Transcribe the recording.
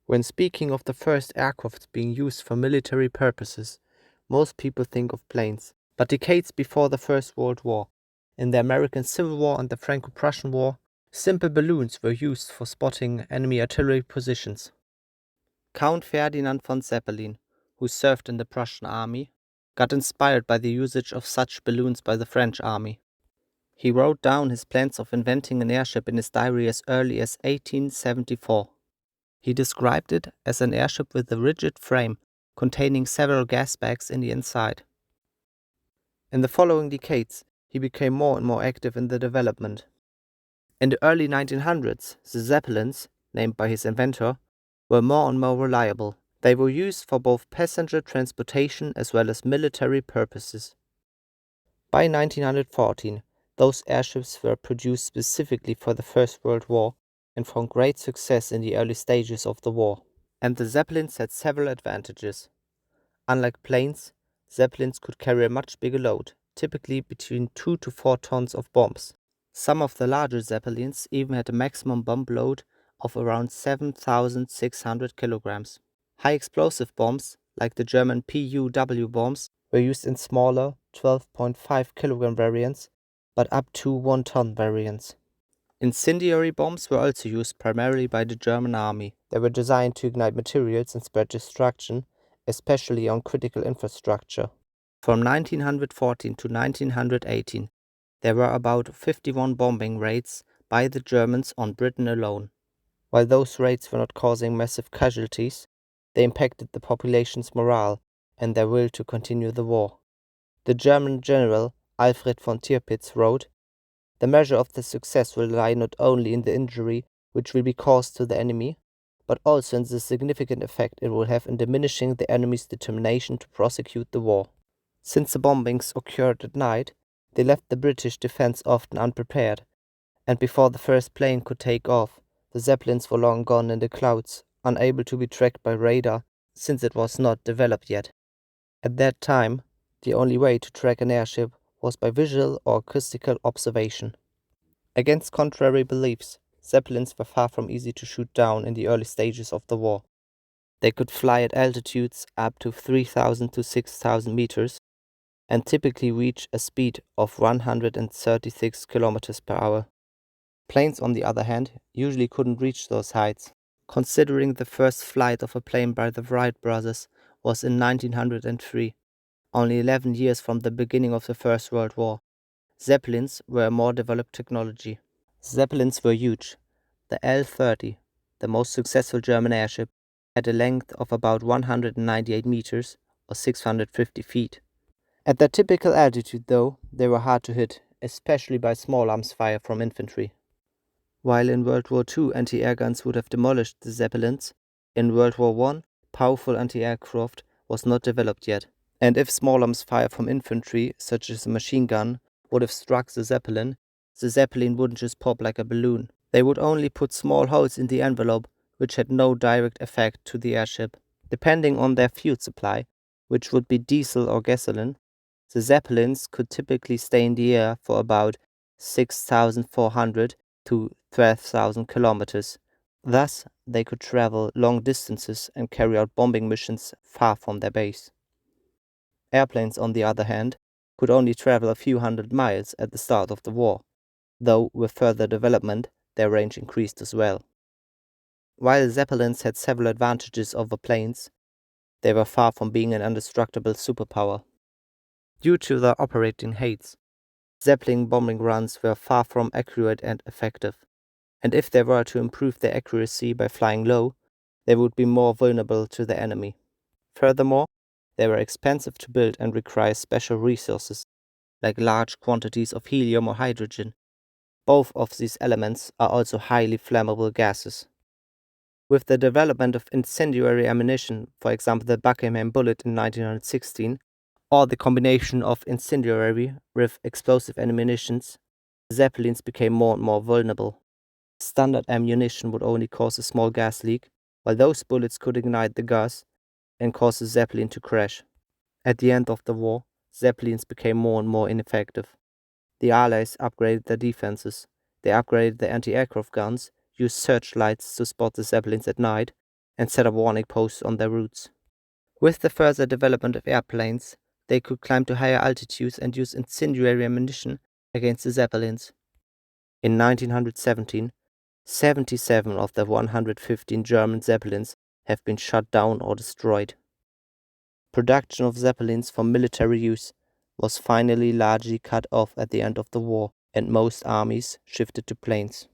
When speaking of the first aircraft being used for military purposes, most people think of planes. But decades before the First World War, in the American Civil War and the Franco-Prussian War, simple balloons were used for spotting enemy artillery positions. Count Ferdinand von Zeppelin, who served in the Prussian army, got inspired by the usage of such balloons by the French army. He wrote down his plans of inventing an airship in his diary as early as 1874. He described it as an airship with a rigid frame containing several gas bags in the inside. In the following decades, he became more and more active in the development. In the early 1900s, the Zeppelins, named by his inventor, were more and more reliable. They were used for both passenger transportation as well as military purposes. By 1914, those airships were produced specifically for the First World War and found great success in the early stages of the war. And the Zeppelins had several advantages. Unlike planes, Zeppelins could carry a much bigger load, typically between 2 to 4 tons of bombs. Some of the larger Zeppelins even had a maximum bomb load of around 7,600 kilograms. High explosive bombs, like the German PUW bombs, were used in smaller 12.5 kilogram variants, but up to 1 ton variants. Incendiary bombs were also used primarily by the German army. They were designed to ignite materials and spread destruction, especially on critical infrastructure. From 1914 to 1918, there were about 51 bombing raids by the Germans on Britain alone. While those raids were not causing massive casualties, they impacted the population's morale and their will to continue the war. The German general Alfred von Tirpitz wrote, "The measure of the success will lie not only in the injury which will be caused to the enemy, but also in the significant effect it will have in diminishing the enemy's determination to prosecute the war." Since the bombings occurred at night, they left the British defense often unprepared, and before the first plane could take off, the Zeppelins were long gone in the clouds, unable to be tracked by radar since it was not developed yet. At that time, the only way to track an airship was by visual or acoustical observation. Against contrary beliefs, Zeppelins were far from easy to shoot down in the early stages of the war. They could fly at altitudes up to 3,000 to 6,000 meters and typically reach a speed of 136 kilometers per hour. Planes, on the other hand, usually couldn't reach those heights. Considering the first flight of a plane by the Wright brothers was in 1903, only 11 years from the beginning of the First World War, Zeppelins were a more developed technology. Zeppelins were huge. The L-30, the most successful German airship, had a length of about 198 meters or 650 feet. At their typical altitude, though, they were hard to hit, especially by small arms fire from infantry. While in World War II anti-air guns would have demolished the Zeppelins, in World War I, powerful anti-aircraft was not developed yet. And if small arms fire from infantry, such as a machine gun, would have struck the Zeppelin wouldn't just pop like a balloon. They would only put small holes in the envelope, which had no direct effect to the airship. Depending on their fuel supply, which would be diesel or gasoline, the Zeppelins could typically stay in the air for about 6,400 to 12,000 kilometers. Thus, they could travel long distances and carry out bombing missions far from their base. Airplanes, on the other hand, could only travel a few hundred miles at the start of the war, though with further development, their range increased as well. While Zeppelins had several advantages over planes, they were far from being an indestructible superpower. Due to their operating heights, Zeppelin bombing runs were far from accurate and effective, and if they were to improve their accuracy by flying low, they would be more vulnerable to the enemy. Furthermore, they were expensive to build and require special resources, like large quantities of helium or hydrogen. Both of these elements are also highly flammable gases. With the development of incendiary ammunition, for example the Buckingham bullet in 1916, or the combination of incendiary with explosive ammunitions, Zeppelins became more and more vulnerable. Standard ammunition would only cause a small gas leak, while those bullets could ignite the gas and cause the Zeppelin to crash. At the end of the war, Zeppelins became more and more ineffective. The Allies upgraded their defenses. They upgraded their anti-aircraft guns, used searchlights to spot the Zeppelins at night, and set up warning posts on their routes. With the further development of airplanes, they could climb to higher altitudes and use incendiary ammunition against the Zeppelins. In 1917, 77 of the 115 German Zeppelins have been shot down or destroyed. Production of Zeppelins for military use was finally largely cut off at the end of the war, and most armies shifted to planes.